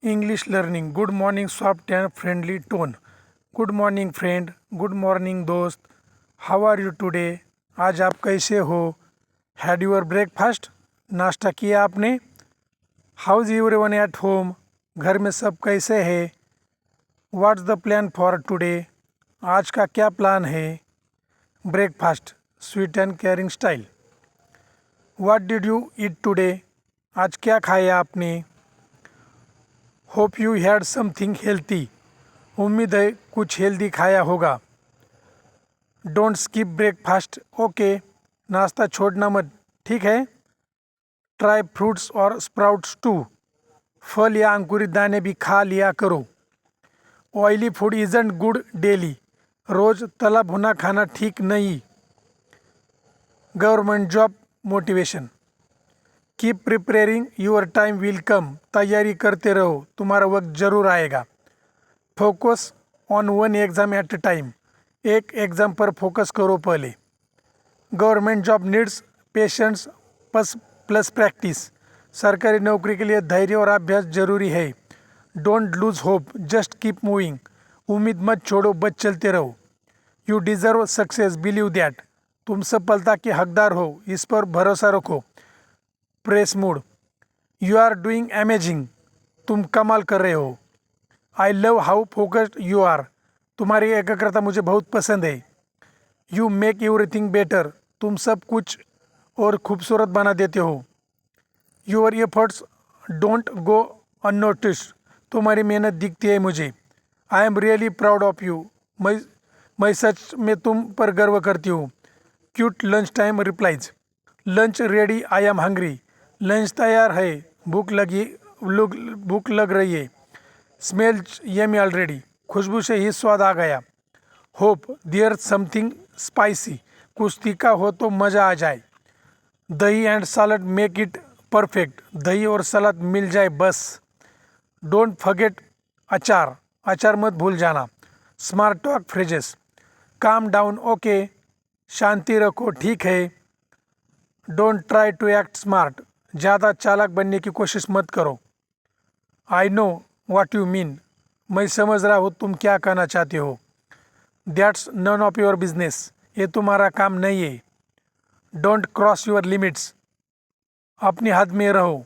English learning. Good morning, soft and friendly tone. Good morning, friend. Good morning, दोस्त. How are you today? आज आप कैसे हो? Had your breakfast? नाश्ता KIA आपने? How's everyone at home? घर में सब कैसे है? What's the plan for today? आज का क्या प्लान है? Breakfast. Sweet and caring style. What did you eat today? आज क्या खाया आपने? Hope you had something healthy. उम्मीद है कुछ हेल्दी खाया होगा. Don't skip breakfast. ओके, नाश्ता छोड़ना मत, ठीक है. ट्राई फ्रूट्स और स्प्राउट्स टू. फल या अंकुरित दाने भी खा लिया करो. Oily food isn't good daily. रोज तला भुना खाना ठीक नहीं. Government job motivation. Keep preparing, your time will come. तैयारी करते रहो, तुम्हारा वक्त जरूर आएगा. Focus on one exam at a time. एक एग्ज़ाम पर फोकस करो पहले. Government job needs patience plus practice. सरकारी नौकरी के लिए धैर्य और अभ्यास जरूरी है. Don't lose hope, just keep moving. उम्मीद मत छोड़ो, बस चलते रहो. You deserve success, believe that. तुम सफलता के हकदार हो, इस पर भरोसा रखो. Press mood. You are doing amazing. तुम कमाल कर रहे हो. I love how focused you are. तुम्हारी एकाग्रता मुझे बहुत पसंद है. You make everything better. तुम सब कुछ और खूबसूरत बना देते हो. Your efforts don't go unnoticed. तुम्हारी मेहनत दिखती है मुझे. I am really proud of you. मैं सच में तुम पर गर्व करती हूँ. Cute lunch time replies. Lunch ready, I am hungry. Lunch तैयार है, भूख लग रही है. Smells yummy already. खुशबू से ही स्वाद आ गया. Hope there something spicy. कुछ तीखा हो तो मज़ा आ जाए. Dahi and salad make it perfect. दही और सलाद मिल जाए बस. डोंट फॉरगेट अचार. अचार मत भूल जाना. Smart talk phrases. Calm down, okay. शांति रखो, ठीक है. Don't try to act smart. ज़्यादा चालाक बनने की कोशिश मत करो. I know what you mean. मैं समझ रहा हूँ तुम क्या कहना चाहते हो. That's none of your business. ये तुम्हारा काम नहीं है. Don't cross your limits. अपनी हद में रहो.